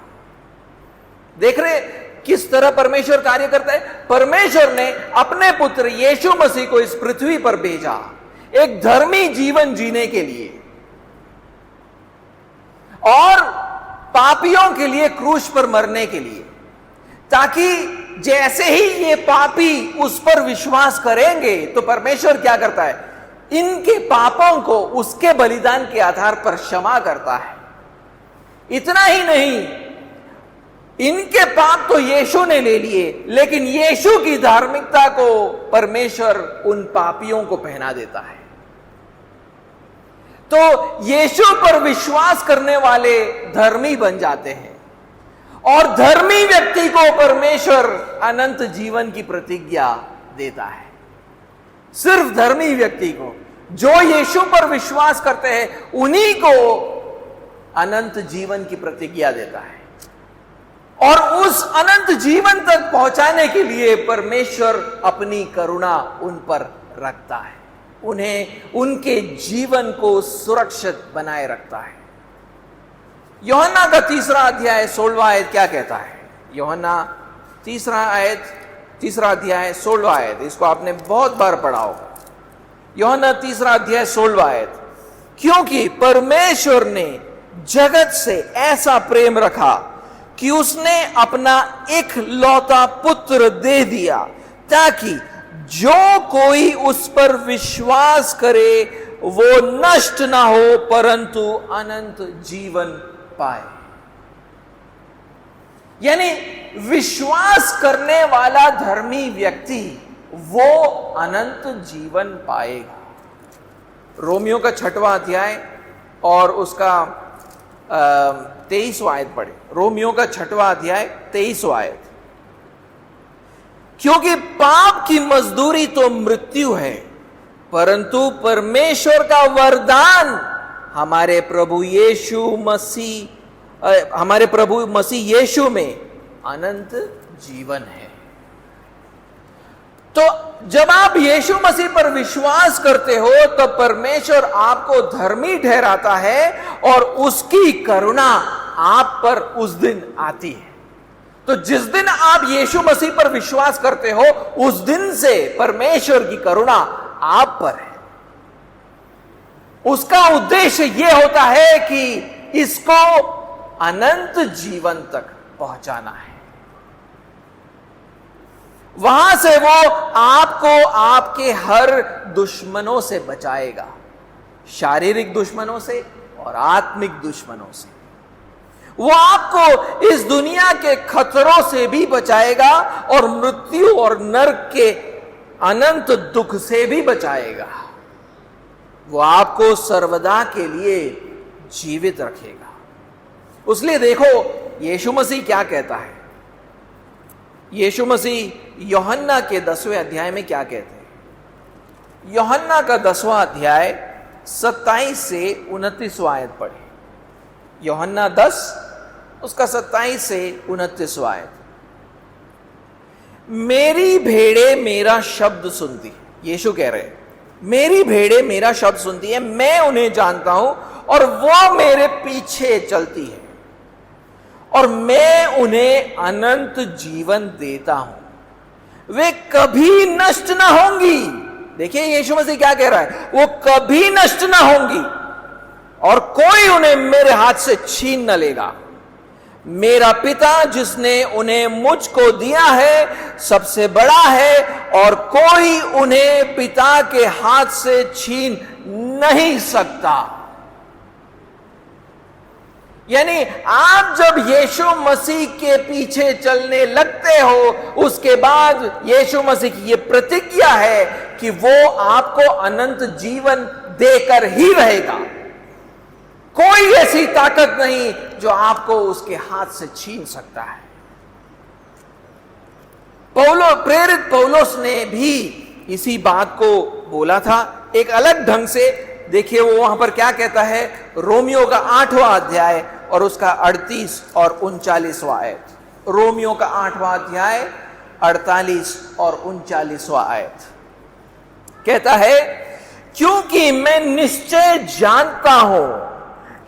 देख रहे किस तरह परमेश्वर कार्य करता है? परमेश्वर ने अपने पुत्र यीशु मसीह को इस पृथ्वी पर भेजा एक धर्मी जीवन जीने के लिए और पापियों के लिए क्रूस पर मरने के लिए, ताकि जैसे ही ये पापी उस पर विश्वास करेंगे तो परमेश्वर क्या करता है? इनके पापों को उसके बलिदान के आधार पर क्षमा करता है। इतना ही नहीं, इनके पाप तो यीशु ने ले लिए, लेकिन यीशु की धार्मिकता को परमेश्वर उन पापियों को पहना देता है। तो यीशु पर विश्वास करने वाले धर्मी बन जाते हैं और धर्मी व्यक्ति को परमेश्वर अनंत जीवन की प्रतिज्ञा देता है। सिर्फ धर्मी व्यक्ति को, जो यीशु पर विश्वास करते हैं उन्हीं को अनंत जीवन की प्रतिज्ञा देता है। और उस अनंत जीवन तक पहुंचाने के लिए परमेश्वर अपनी करुणा उन पर रखता है, उन्हें उनके जीवन को सुरक्षित बनाए रखता है। यूहन्ना का 3 अध्याय 16 आयत क्या कहता है? यूहन्ना 3 अध्याय 16 आयत, इसको आपने बहुत बार पढ़ा होगा। यूहन्ना 3 अध्याय 16 आयत, क्योंकि परमेश्वर ने जगत से ऐसा प्रेम रखा कि उसने अपना इकलौता पुत्र दे दिया, ताकि जो कोई उस पर विश्वास करे वो नष्ट ना हो परंतु अनंत जीवन पाए। यानी विश्वास करने वाला धर्मी व्यक्ति वो अनंत जीवन पाएगा। रोमियो का 6वां अध्याय और उसका 23वां आयत पढ़े। रोमियो का 6वां अध्याय 23वां आयत, क्योंकि पाप की मजदूरी तो मृत्यु है, परंतु परमेश्वर का वरदान हमारे प्रभु मसीह यीशु में अनंत जीवन है। तो जब आप यीशु मसीह पर विश्वास करते हो तो परमेश्वर आपको धर्मी ठहराता है और उसकी करुणा आप पर उस दिन आती है। तो जिस दिन आप यीशु मसीह पर विश्वास करते हो उस दिन से परमेश्वर की करुणा आप पर है। उसका उद्देश्य यह होता है कि इसको अनंत जीवन तक पहुंचाना है। वहां से वो आपको आपके हर दुश्मनों से बचाएगा, शारीरिक दुश्मनों से और आत्मिक दुश्मनों से। वो आपको इस दुनिया के खतरों से भी बचाएगा और मृत्यु और नरक के अनंत दुख से भी बचाएगा। वो आपको सर्वदा के लिए जीवित रखेगा। उसलिए देखो यीशु मसीह क्या कहता है। यीशु मसीह यूहन्ना के 10वें अध्याय में क्या कहते हैं? यूहन्ना का 10वां अध्याय 27 से 29वां आयत पढ़े। यूहन्ना 10 उसका 27 से 29 आयत। मेरी भेड़े मेरा शब्द सुनती, यीशु कह रहे हैं, मेरी भेड़े मेरा शब्द सुनती है, मैं उन्हें जानता हूं और वो मेरे पीछे चलती है और मैं उन्हें अनंत जीवन देता हूं, वे कभी नष्ट ना होंगी। देखिए यीशु मसीह क्या कह रहा है, वो कभी नष्ट ना होंगी और कोई उन्हें मेरे हाथ से छीन न लेगा। मेरा पिता जिसने उन्हें मुझको दिया है सबसे बड़ा है और कोई उन्हें पिता के हाथ से छीन नहीं सकता। यानी आप जब यीशु मसीह के पीछे चलने लगते हो, उसके बाद यीशु मसीह की यह प्रतिज्ञा है कि वो आपको अनंत जीवन देकर ही रहेगा। कोई ऐसी ताकत नहीं जो आपको उसके हाथ से छीन सकता है। प्रेरित पौलुस ने भी इसी बात को बोला था एक अलग ढंग से। देखिए वो वहां पर क्या कहता है, रोमियो का 8वां अध्याय और उसका 38 और 39वां आयत। रोमियो का 8वां अध्याय 48 और 39वां आयत कहता है, क्योंकि मैं निश्चय जानता हूं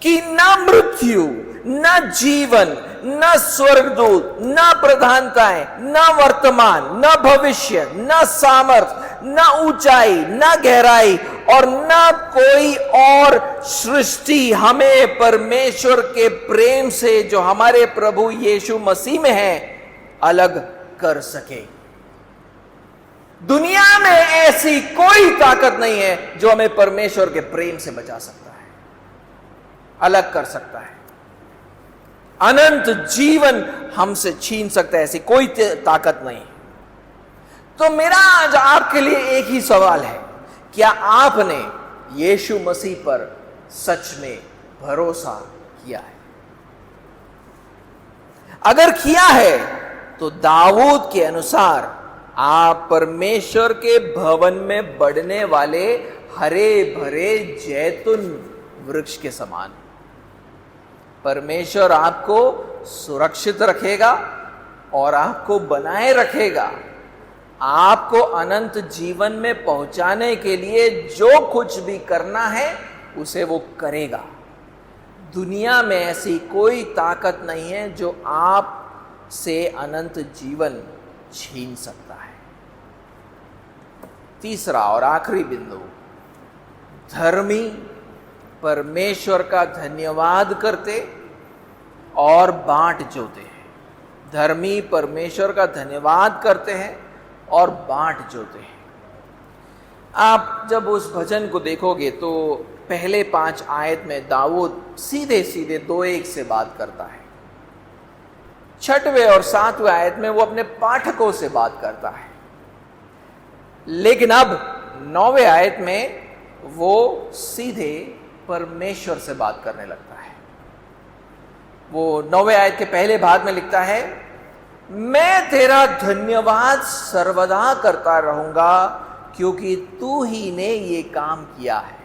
कि न मृत्यु, न जीवन, न स्वर्गदूत, न प्रधानताएं, न वर्तमान, न भविष्य, न सामर्थ, न ऊंचाई, न गहराई और न कोई और सृष्टि हमें परमेश्वर के प्रेम से जो हमारे प्रभु यीशु मसीह में है अलग कर सके। दुनिया में ऐसी कोई ताकत नहीं है जो हमें परमेश्वर के प्रेम से बचा सकता है, अलग कर सकता है। अनंत जीवन हमसे छीन सकता है, ऐसी कोई ताकत नहीं। तो मेरा आज आपके लिए एक ही सवाल है, क्या आपने यीशु मसीह पर सच में भरोसा किया है? अगर किया है तो दाऊद के अनुसार आप परमेश्वर के भवन में बढ़ने वाले हरे भरे जैतून वृक्ष के समान। परमेश्वर आपको सुरक्षित रखेगा और आपको बनाए रखेगा। आपको अनंत जीवन में पहुंचाने के लिए जो कुछ भी करना है उसे वो करेगा। दुनिया में ऐसी कोई ताकत नहीं है जो आप से अनंत जीवन छीन सकता है। तीसरा और आखिरी बिंदु, धर्मी परमेश्वर का धन्यवाद करते और बांट जोते हैं। धर्मी परमेश्वर का धन्यवाद करते हैं और बांट जोते हैं। आप जब उस भजन को देखोगे तो पहले 5 आयत में दाऊद सीधे सीधे 2-1 से बात करता है। 6वें और 7वें आयत में वो अपने पाठकों से बात करता है, लेकिन अब 9वें आयत में वो सीधे परमेश्वर से बात करने लगता है। वो 9वें आयत के पहले भाग में लिखता है, मैं तेरा धन्यवाद सर्वदा करता रहूंगा क्योंकि तू ही ने ये काम किया है।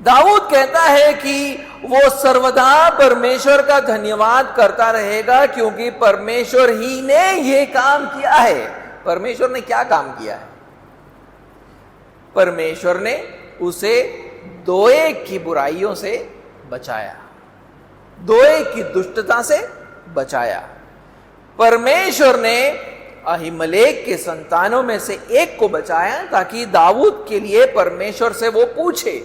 दाऊद कहता है कि वो सर्वदा परमेश्वर का धन्यवाद करता रहेगा क्योंकि परमेश्वर ही ने ये काम किया है। परमेश्वर ने क्या काम किया है? परमेश्वर ने उसे 2-1 की बुराइयों से बचाया, 2-1 की दुष्टता से बचाया। परमेश्वर ने अहीमलेक के संतानों में से एक को बचाया ताकि दाऊद के लिए परमेश्वर से वो पूछे।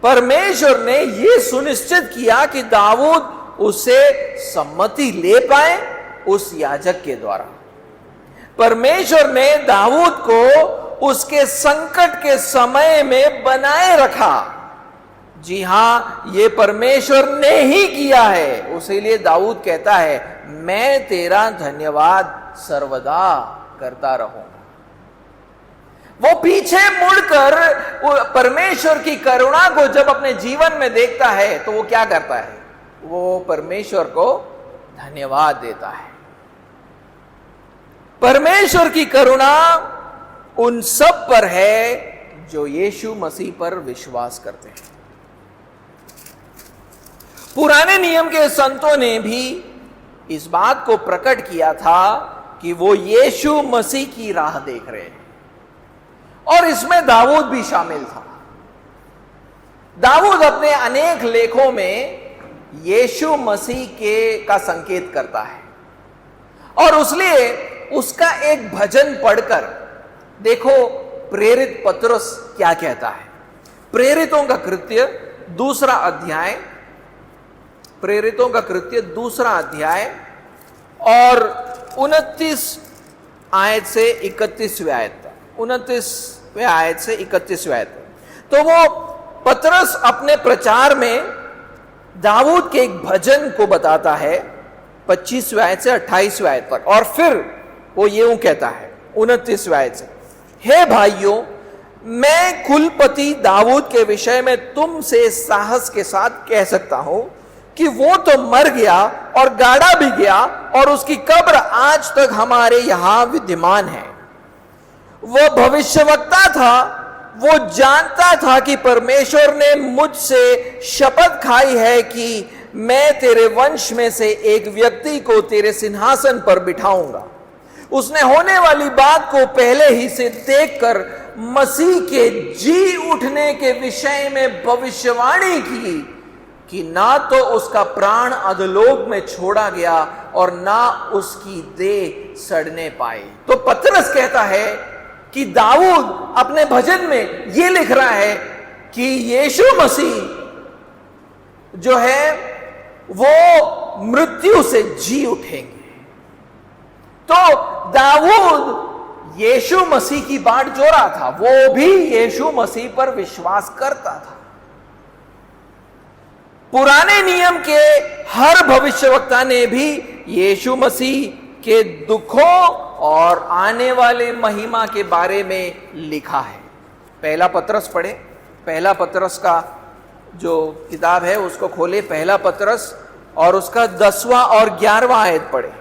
परमेश्वर ने यह सुनिश्चित किया कि दाऊद उसे सम्मति ले पाए उस याजक के द्वारा। परमेश्वर ने दाऊद को उसके संकट के समय में बनाए रखा। जी हां, ये परमेश्वर ने ही किया है। उसीलिए दाऊद कहता है, मैं तेरा धन्यवाद सर्वदा करता रहूंगा। वो पीछे मुड़कर परमेश्वर की करुणा को जब अपने जीवन में देखता है तो वो क्या करता है? वो परमेश्वर को धन्यवाद देता है। परमेश्वर की करुणा उन सब पर है जो यीशु मसीह पर विश्वास करते हैं। पुराने नियम के संतों ने भी इस बात को प्रकट किया था कि वो यीशु मसीह की राह देख रहे हैं, और इसमें दाऊद भी शामिल था। दाऊद अपने अनेक लेखों में यीशु मसीह का संकेत करता है, और इसलिए उसका एक भजन पढ़कर देखो प्रेरित पतरस क्या कहता है। प्रेरितों का कृत्य दूसरा अध्याय, प्रेरितों का कृत्य दूसरा अध्याय और 29 आयत से 31वें आयत तक, 29वें आयत से 31वें आयत तक। तो वो पतरस अपने प्रचार में दाऊद के एक भजन को बताता है 25वें आयत से 28वें आयत तक, और फिर वो यूं कहता है 29वें आयत से, हे भाइयों, मैं कुलपति दाऊद के विषय में तुमसे साहस के साथ कह सकता हूं कि वो तो मर गया और गाड़ा भी गया, और उसकी कब्र आज तक हमारे यहां विद्यमान है। वो भविष्यवक्ता था, वो जानता था कि परमेश्वर ने मुझसे शपथ खाई है कि मैं तेरे वंश में से एक व्यक्ति को तेरे सिंहासन पर बिठाऊंगा। उसने होने वाली बात को पहले ही से देखकर मसीह के जी उठने के विषय में भविष्यवाणी की कि ना तो उसका प्राण अधोलोक में छोड़ा गया और ना उसकी देह सड़ने पाई। तो पतरस कहता है कि दाऊद अपने भजन में यह लिख रहा है कि यीशु मसीह जो है वो मृत्यु से जी उठेंगे। तो दाऊद यीशु मसीह की बाट जो रहा था, वो भी यीशु मसीह पर विश्वास करता था। पुराने नियम के हर भविष्यवक्ता ने भी यीशु मसीह के दुखों और आने वाले महिमा के बारे में लिखा है। पहला पतरस पढ़े, पहला पतरस का जो किताब है उसको खोले, पहला पतरस और उसका 10वां और 11वां आयत पढ़े।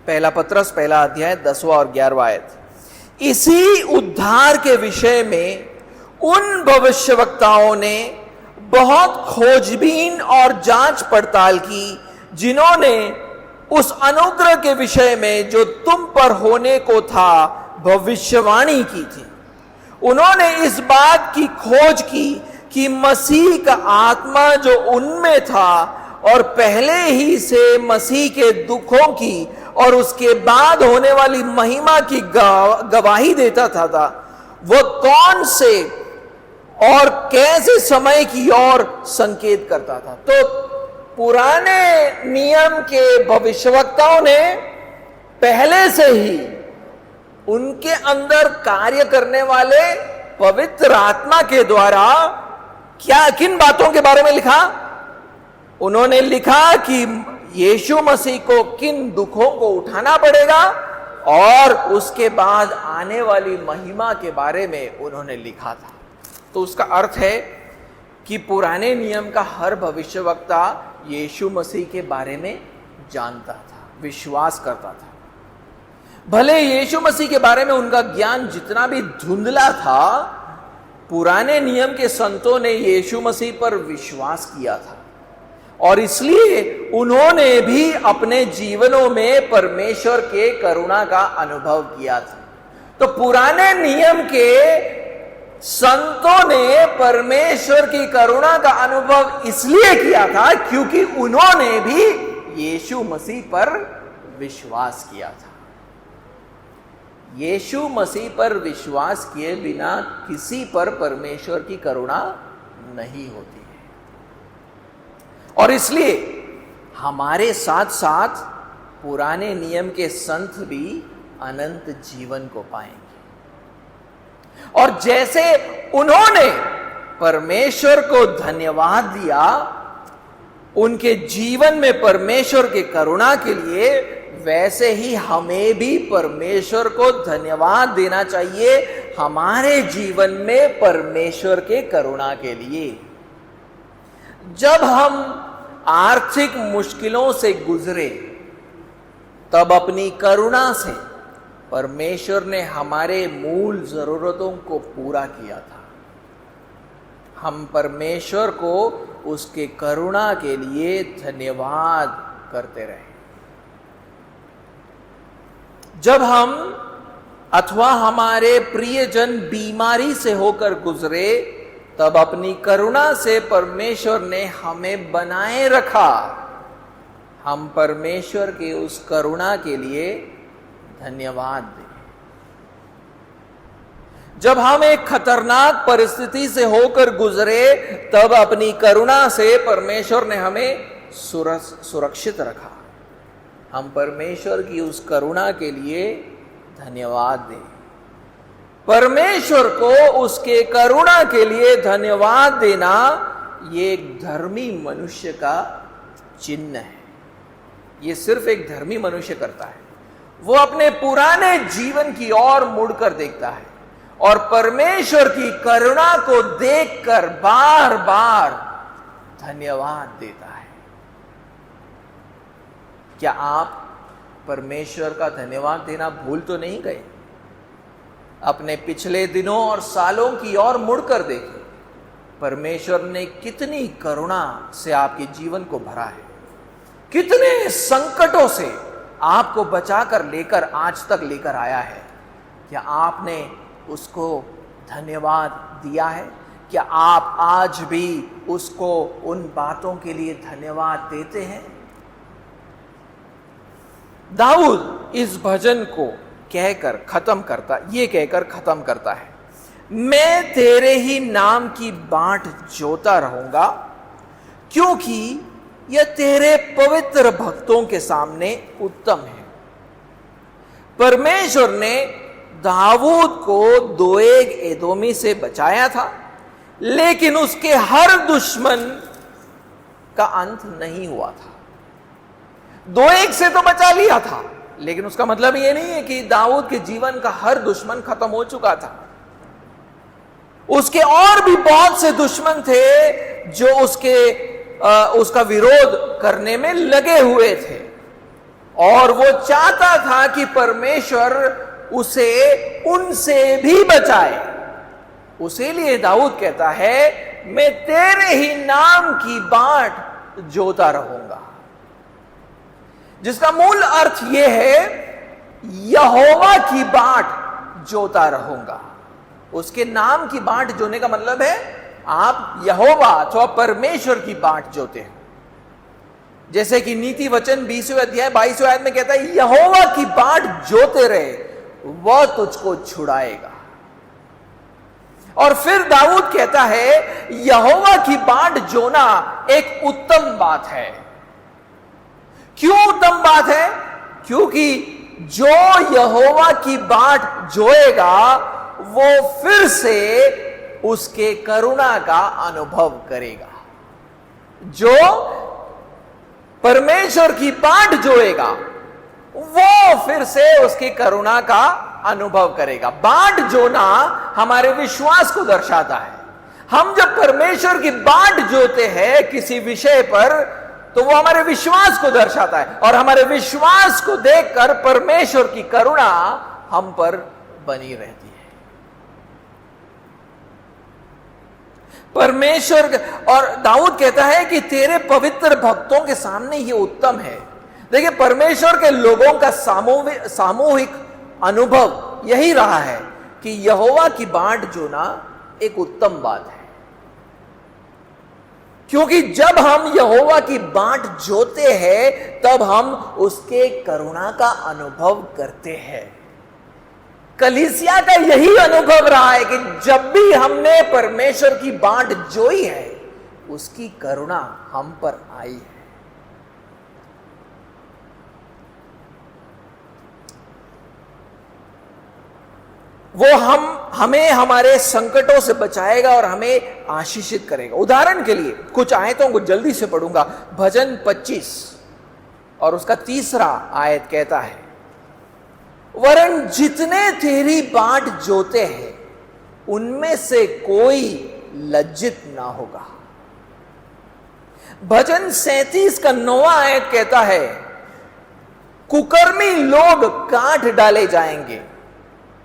पहला पतरस पहला अध्याय 10वां और 11वां आयत। इसी उद्धार के विषय में उन भविष्यवक्ताओं ने बहुत खोजबीन और जांच पड़ताल की, जिन्होंने उस अनुग्रह के विषय में जो तुम पर होने को था भविष्यवाणी की थी। उन्होंने इस बात की खोज की कि मसीह का आत्मा जो उनमें था और पहले ही से मसीह के दुखों की और उसके बाद होने वाली महिमा की गवाही देता था, वो कौन से और कैसे समय की ओर संकेत करता था। तो पुराने नियम के भविष्यवक्ताओं ने पहले से ही उनके अंदर कार्य करने वाले पवित्र आत्मा के द्वारा क्या किन बातों के बारे में लिखा? उन्होंने लिखा कि यीशु मसीह को किन दुखों को उठाना पड़ेगा और उसके बाद आने वाली महिमा के बारे में उन्होंने लिखा था। तो उसका अर्थ है कि पुराने नियम का हर भविष्यवक्ता यीशु मसीह के बारे में जानता था, विश्वास करता था। भले यीशु मसीह के बारे में उनका ज्ञान जितना भी धुंधला था, पुराने नियम के संतों ने यीशु मसीह पर विश्वास किया था और इसलिए उन्होंने भी अपने जीवनों में परमेश्वर के करुणा का अनुभव किया था। तो पुराने नियम के संतों ने परमेश्वर की करुणा का अनुभव इसलिए किया था क्योंकि उन्होंने भी यीशु मसीह पर विश्वास किया था। यीशु मसीह पर विश्वास किए बिना किसी पर परमेश्वर की करुणा नहीं होती है। और इसलिए हमारे साथ साथ पुराने नियम के संत भी अनंत जीवन को पाएंगे। और जैसे उन्होंने परमेश्वर को धन्यवाद दिया उनके जीवन में परमेश्वर के करुणा के लिए, वैसे ही हमें भी परमेश्वर को धन्यवाद देना चाहिए हमारे जीवन में परमेश्वर के करुणा के लिए। जब हम आर्थिक मुश्किलों से गुजरे तब अपनी करुणा से परमेश्वर ने हमारे मूल जरूरतों को पूरा किया था। हम परमेश्वर को उसके करुणा के लिए धन्यवाद करते रहे। जब हम अथवा हमारे प्रियजन बीमारी से होकर गुजरे, तब अपनी करुणा से परमेश्वर ने हमें बनाए रखा। हम परमेश्वर के उस करुणा के लिए धन्यवाद दें। जब हम एक खतरनाक परिस्थिति से होकर गुजरे, तब अपनी करुणा से परमेश्वर ने हमें सुरक्षित रखा। हम परमेश्वर की उस करुणा के लिए धन्यवाद दें। परमेश्वर को उसके करुणा के लिए धन्यवाद देना, ये एक धर्मी मनुष्य का चिन्ह है। ये सिर्फ एक धर्मी मनुष्य करता है। वो अपने पुराने जीवन की ओर मुड़कर देखता है और परमेश्वर की करुणा को देखकर बार बार धन्यवाद देता है। क्या आप परमेश्वर का धन्यवाद देना भूल तो नहीं गए? अपने पिछले दिनों और सालों की ओर मुड़कर देखिए, परमेश्वर ने कितनी करुणा से आपके जीवन को भरा है, कितने संकटों से आपको बचाकर लेकर आज तक लेकर आया है। क्या आपने उसको धन्यवाद दिया है? क्या आप आज भी उसको उन बातों के लिए धन्यवाद देते हैं? दाऊद इस भजन को कहकर खत्म करता है, मैं तेरे ही नाम की बाट जोता रहूंगा, क्योंकि यह तेरे पवित्र भक्तों के सामने उत्तम है। परमेश्वर ने दाऊद को दोएग एदोमी से बचाया था, लेकिन उसके हर दुश्मन का अंत नहीं हुआ था। दोएग से तो बचा लिया था, लेकिन उसका मतलब यह नहीं है कि दाऊद के जीवन का हर दुश्मन खत्म हो चुका था। उसके और भी बहुत से दुश्मन थे जो उसका विरोध करने में लगे हुए थे, और वो चाहता था कि परमेश्वर उसे उनसे भी बचाए। उसी लिए दाऊद कहता है, मैं तेरे ही नाम की बाट जोता रहूंगा, जिसका मूल अर्थ यह है, यहोवा की बाट जोता रहूंगा। उसके नाम की बाट जोने का मतलब है आप यहोवा अथवा परमेश्वर की बाट जोते हैं। जैसे कि नीति वचन 20वें अध्याय 22वें आयत में कहता है, यहोवा की बाट जोते रहे, वह तुझको छुड़ाएगा। और फिर दाऊद कहता है, यहोवा की बाट जोना एक उत्तम बात है। क्यों उत्तम बात है? क्योंकि जो यहोवा की बाट जोएगा, वो फिर से उसके करुणा का अनुभव करेगा। जो परमेश्वर की बाट जोएगा, वो फिर से उसकी करुणा का अनुभव करेगा। बाट जोना हमारे विश्वास को दर्शाता है। हम जब परमेश्वर की बाट जोते हैं किसी विषय पर, तो वो हमारे विश्वास को दर्शाता है, और हमारे विश्वास को देखकर परमेश्वर की करुणा हम पर बनी रहती है। परमेश्वर और दाऊद कहता है कि तेरे पवित्र भक्तों के सामने ये उत्तम है। देखिए, परमेश्वर के लोगों का सामूहिक अनुभव यही रहा है कि यहोवा की बाट जोना एक उत्तम बात है, क्योंकि जब हम यहोवा की बाट जोते हैं, तब हम उसके करुणा का अनुभव करते हैं। कलीसिया का यही अनुभव रहा है कि जब भी हमने परमेश्वर की बाट जोई है, उसकी करुणा हम पर आई है। वो हमें हमारे संकटों से बचाएगा और हमें आशीषित करेगा। उदाहरण के लिए कुछ आयतों को जल्दी से पढ़ूंगा। भजन 25 और उसका 3 आयत कहता है, वरन जितने तेरी बाट जोते हैं, उनमें से कोई लज्जित ना होगा। भजन 37 का 9वां आयत कहता है, कुकर्मी लोग काट डाले जाएंगे,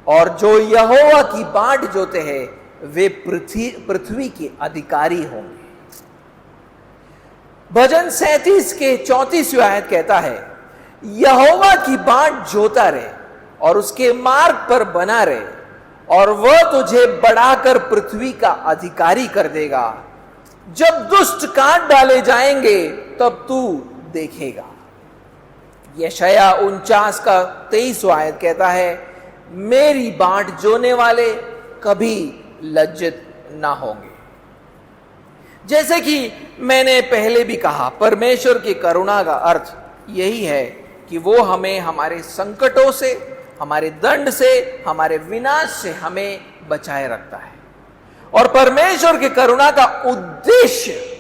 और जो यहोवा की बाट जोते हैं, वे पृथ्वी के अधिकारी होंगे। भजन 37 के 34वीं आयत कहता है, यहोवा की बाट जोता रहे और उसके मार्ग पर बना रहे, और वह तुझे बढ़ाकर पृथ्वी का अधिकारी कर देगा। जब दुष्ट काट डाले जाएंगे तब तू देखेगा। यशाया 49 का 23वां आयत कहता है, मेरी बाट जोने वाले कभी लज्जित ना होंगे। जैसे कि मैंने पहले भी कहा, परमेश्वर की करुणा का अर्थ यही है कि वो हमें हमारे संकटों से, हमारे दंड से, हमारे विनाश से हमें बचाए रखता है। और परमेश्वर की करुणा का उद्देश्य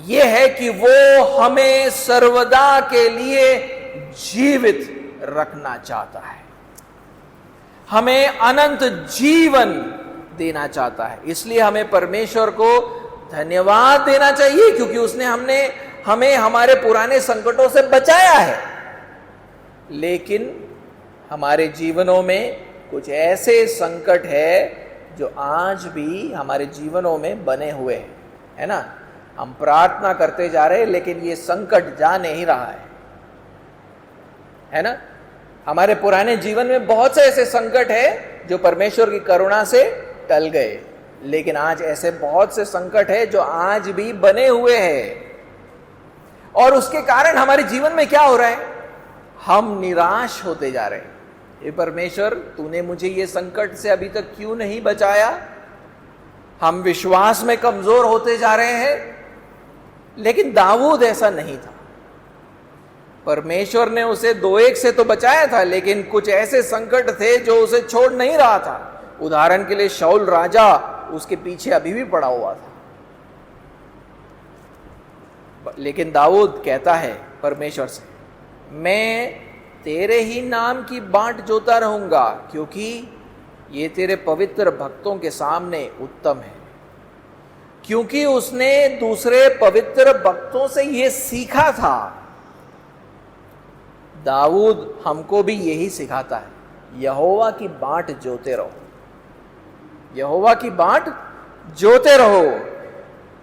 यह है कि वो हमें सर्वदा के लिए जीवित रखना चाहता है, हमें अनंत जीवन देना चाहता है। इसलिए हमें परमेश्वर को धन्यवाद देना चाहिए, क्योंकि उसने हमें हमारे पुराने संकटों से बचाया है। लेकिन हमारे जीवनों में कुछ ऐसे संकट है जो आज भी हमारे जीवनों में बने हुए हैं, है ना। हम प्रार्थना करते जा रहे हैं लेकिन ये संकट जा नहीं रहा है ना। हमारे पुराने जीवन में बहुत से ऐसे संकट है जो परमेश्वर की करुणा से टल गए, लेकिन आज ऐसे बहुत से संकट है जो आज भी बने हुए हैं। और उसके कारण हमारे जीवन में क्या हो रहा है, हम निराश होते जा रहे हैं। हे परमेश्वर, तूने मुझे ये संकट से अभी तक क्यों नहीं बचाया। हम विश्वास में कमजोर होते जा रहे हैं। लेकिन दाऊद ऐसा नहीं था। परमेश्वर ने उसे 2-1 से तो बचाया था, लेकिन कुछ ऐसे संकट थे जो उसे छोड़ नहीं रहा था। उदाहरण के लिए शाऊल राजा उसके पीछे अभी भी पड़ा हुआ था। लेकिन दाऊद कहता है परमेश्वर से, मैं तेरे ही नाम की बाट जोता रहूंगा, क्योंकि ये तेरे पवित्र भक्तों के सामने उत्तम है। क्योंकि उसने दूसरे पवित्र भक्तों से ये सीखा था। दाऊद हमको भी यही सिखाता है, यहोवा की बाट जोते रहो, यहोवा की बाट जोते रहो,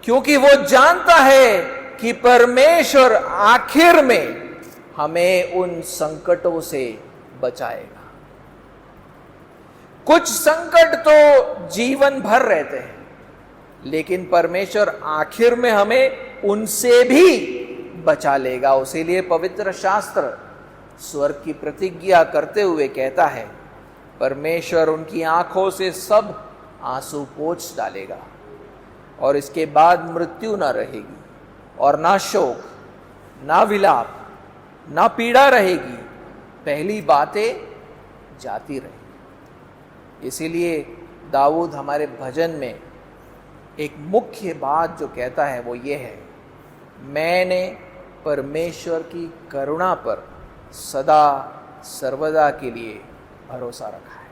क्योंकि वो जानता है कि परमेश्वर आखिर में हमें उन संकटों से बचाएगा। कुछ संकट तो जीवन भर रहते हैं, लेकिन परमेश्वर आखिर में हमें उनसे भी बचा लेगा। उसीलिए पवित्र शास्त्र स्वर्ग की प्रतिज्ञा करते हुए कहता है, परमेश्वर उनकी आंखों से सब आंसू पोंछ डालेगा, और इसके बाद मृत्यु ना रहेगी, और ना शोक, ना विलाप, ना पीड़ा रहेगी। पहली बातें जाती रहेगी। इसीलिए दाऊद हमारे भजन में एक मुख्य बात जो कहता है वो ये है, मैंने परमेश्वर की करुणा पर सदा सर्वदा के लिए भरोसा रखा है।